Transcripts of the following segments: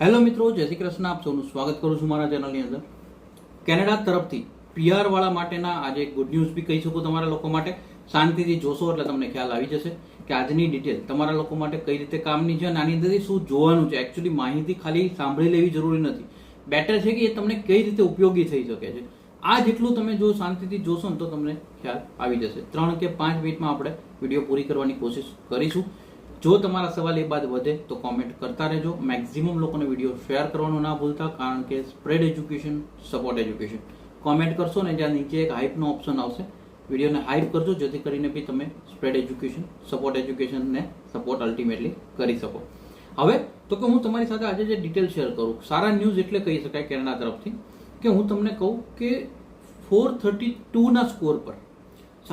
Hello મિત્રો, જય શ્રી કૃષ્ણ. આપ સૌનું સ્વાગત કરું છું મારા ચેનલની અંદર. કેનેડા તરફથી પીઆર વાળા માટેના આજે એક ગુડ ન્યૂઝ બી કહી શકું તમારા લોકો માટે. શાંતિથી જોશો એટલે તમને ખ્યાલ આવી જશે કે આજની ડિટેલ તમારા લોકો માટે કઈ રીતે કામની છે અને આની અંદરથી શું જોવાનું છે. એકચ્યુઅલી માહિતી ખાલી સાંભળી લેવી જરૂરી નથી. બેટર છે કે એ તમને કઈ રીતે ઉપયોગી થઈ શકે છે. આ જેટલું તમે જો શાંતિથી જોશો ને તો તમને ખ્યાલ આવી જશે. 3 કે 5 મિનિટમાં આપણે વિડીયો પૂરી કરવાની કોશિશ કરીશું. જો તમારા સવાલ એ બાદ વધે તો કોમેન્ટ કરતા રહેજો. મેક્સિમમ લોકોને વિડીયો શેર કરવાનું ના ભૂલતા, કારણ કે spread education, support education. Comment કરશો ને જ્યાં નીચે એક હાઇપનો ઓપ્શન આવશે, વિડીયોને હાઇપ કરજો જેથી કરીને બી તમે સ્પ્રેડ એજ્યુકેશન, સપોર્ટ એજ્યુકેશનને સપોર્ટ અલ્ટિમેટલી કરી શકો. હવે તો કે હું તમારી સાથે આજે જે ડિટેલ શેર કરું, સારા ન્યૂઝ એટલે કહી શકાય કેનેડા તરફથી, કે હું તમને કહું કે 432ના સ્કોર પર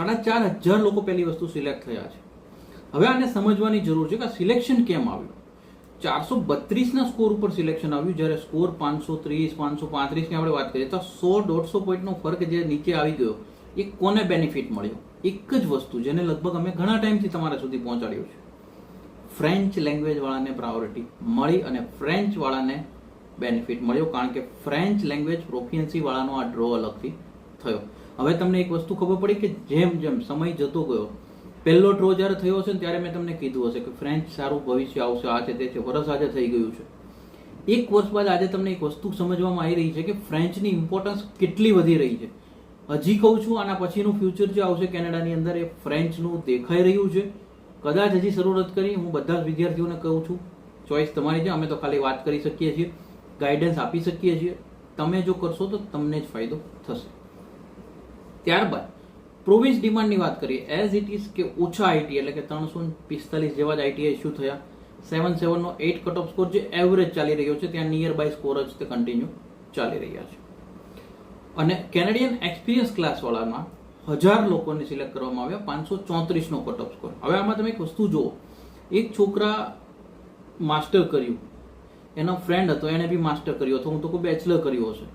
4500 લોકો પહેલી વસ્તુ સિલેક્ટ થયા છે. હવે આને સમજવાની જરૂર છે કે આ સિલેક્શન કેમ આવ્યું. 432ના સ્કોર ઉપર સિલેક્શન આવ્યું, જ્યારે સ્કોર 530, 535 ની આપણે વાત કરીએ તો 100-150 પોઈન્ટનો ફરક જે નીચે આવી ગયો, એ કોને બેનિફિટ મળ્યો? એક જ વસ્તુ જેને લગભગ અમે ઘણા ટાઈમથી તમારા સુધી પહોંચાડ્યું છે. ફ્રેન્ચ લેંગ્વેજ વાળાને પ્રાયોરિટી મળી અને ફ્રેન્ચ વાળાને બેનિફિટ મળ્યો, કારણ કે ફ્રેન્ચ લેંગ્વેજ પ્રોફિયન્સી વાળાનો આ ડ્રો અલગથી થયો. હવે તમને એક વસ્તુ ખબર પડી કે જેમ જેમ સમય જતો ગયો, પહેલો ડ્રો જ્યારે થયો હશે ને ત્યારે મેં તમને કીધું હશે કે ફ્રેન્ચ સારું ભવિષ્ય આવશે, આ છે તે છે. વરસ આજે થઈ ગયું છે. 1 વર્ષ બાદ આજે તમને એક વસ્તુ સમજવામાં આવી રહી છે કે ફ્રેન્ચની ઇમ્પોર્ટન્સ કેટલી વધી રહી છે. હજી કહું છું, આના પછીનું ફ્યુચર જે આવશે કેનેડાની અંદર એ ફ્રેન્ચનું દેખાઈ રહ્યું છે. કદાચ હજી શરૂઆત કરી, હું બધા જ વિદ્યાર્થીઓને કહું છું, ચોઈસ તમારી છે. અમે તો ખાલી વાત કરી શકીએ છીએ, ગાઈડન્સ આપી શકીએ છીએ. તમે જો કરશો તો તમને જ ફાયદો થશે. ત્યારબાદ પ્રોવિન્સ ડિમાન્ડની વાત કરીએ. એઝ ઇટ ઇઝ કે ઓછા આઈટી એટલે કે 345 જેવા જ આઈટીઆઈ ઇસ્યુ થયા. 77નો 8 કટ ઓફ સ્કોર જે એવરેજ ચાલી રહ્યો છે, ત્યાં નિયર બાય સ્કોર જ તે કન્ટિન્યુ ચાલી રહ્યા છે. અને કેનેડિયન એક્સપિરિયન્સ ક્લાસ વાળામાં 1000 લોકોને સિલેક્ટ કરવામાં આવ્યા, 534નો કટ ઓફ સ્કોર. હવે આમાં તમે એક વસ્તુ જુઓ, એક છોકરા માસ્ટર કર્યું, એનો ફ્રેન્ડ હતો એને બી માસ્ટર કર્યું, અથવા હું તો કોઈ બેચલર કર્યું હશે,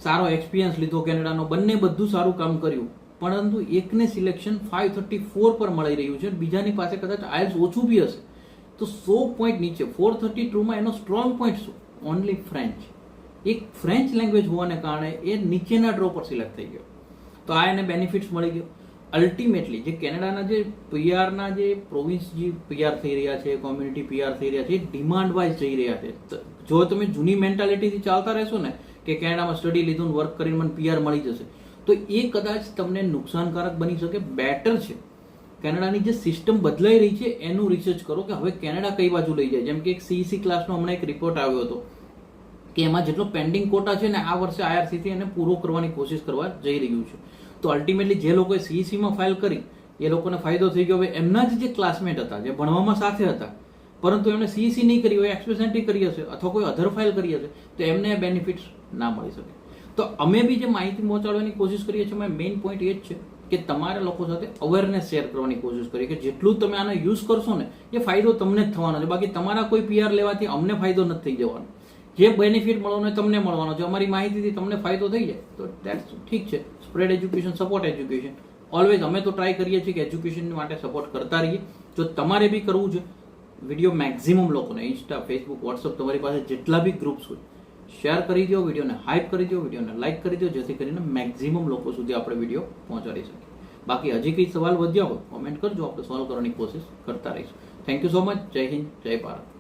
સારો એક્સપિરિયન્સ લીધો કેનેડાનો, બંને બધું સારું કામ કર્યું, પરંતુ એકને સિલેક્શન 534 પર મળી રહ્યું છે, બીજાની પાસે કદાચ આયલ્સ ઓછું બી હશે તો 100 પોઈન્ટ નીચે. 432માં એનો સ્ટ્રોંગ પોઈન્ટ શું? Only French. એક ફ્રેન્ચ લેંગ્વેજ હોવાને કારણે એ નીચેના ડ્રો પર સિલેક્ટ થઈ ગયો. તો આ એને બેનિફિટ્સ મળી ગયો. અલ્ટિમેટલી જે કેનેડાના જે પીઆરના જે પ્રોવિન્સ જે પીઆર થઈ રહ્યા છે, કોમ્યુનિટી પીઆર થઈ રહ્યા છે, એ ડિમાન્ડ વાઇઝ જઈ રહ્યા છે. જો તમે જૂની મેન્ટાલિટીથી ચાલતા રહેશો ને કે કેનેડામાં સ્ટડી લીધું, વર્ક કરીને મને પીઆર મળી જશે, તો એ કદાચ તમને નુકસાનકારક બની શકે. બેટર છે કેનેડાની જે સિસ્ટમ બદલાઈ રહી છે એનું રિસર્ચ કરો કે હવે કેનેડા કઈ બાજુ લઈ જાય. જેમ કે એક સીઈસી ક્લાસનો હમણાં એક રિપોર્ટ આવ્યો હતો કે એમાં જેટલો પેન્ડિંગ કોટા છે ને આ વર્ષે આઈઆરસીસી એને પૂરો કરવાની કોશિશ કરવા જઈ રહ્યું છે. તો અલ્ટિમેટલી જે લોકોએ સીઈસીમાં ફાઇલ કરી એ લોકોને ફાયદો થઈ ગયો. હવે એમના જ જે ક્લાસમેટ હતા, જે ભણવામાં સાથે હતા, પરંતુ એમણે સીઈસી નહીં કરી હોય, એક્સપ્રેસ એન્ટ્રી કરી હશે અથવા કોઈ અધર ફાઇલ કરી હશે, તો એમને બેનિફિટ્સ ના મળી શકે. તો અમે બી જે માહિતી પહોંચાડવાની કોશિશ કરીએ છીએ, મેઇન પોઈન્ટ એ જ છે કે તમારા લોકો સાથે અવેરનેસ શેર કરવાની કોશિશ કરીએ કે જેટલું તમે આનો યુઝ કરશો ને એ ફાયદો તમને જ થવાનો છે. બાકી તમારા કોઈ પીઆર લેવાથી અમને ફાયદો નથી થઈ જવાનો. જે બેનિફિટ મળવાનો એ તમને મળવાનો છે. અમારી માહિતીથી તમને ફાયદો થઈ જાય તો દેટ્સ ઠીક છે. Spread education, support education. Always અમે તો ટ્રાય કરીએ છીએ કે એજ્યુકેશન માટે સપોર્ટ કરતા રહીએ. જો તમારે બી કરવું છે, વિડીયો મેક્સિમમ લોકોને ઇન્સ્ટા, ફેસબુક, વોટ્સઅપ, તમારી પાસે જેટલા બી ગ્રુપ્સ હોય શેર કરી દો, વિડીયોને હાઇપ કરી દો, વિડીયોને લાઇક કરી દો, જેથી કરીને મેક્સિમમ લોકો સુધી આપણે વિડીયો પહોંચાડી શકીએ. બાકી હજી કંઈ સવાલ વધ્યા હોય કોમેન્ટ કરજો, આપણે સોલ્વ કરવાની કોશિશ કરતા રહીશું. Thank you so much. જય હિન્દ, જય ભારત.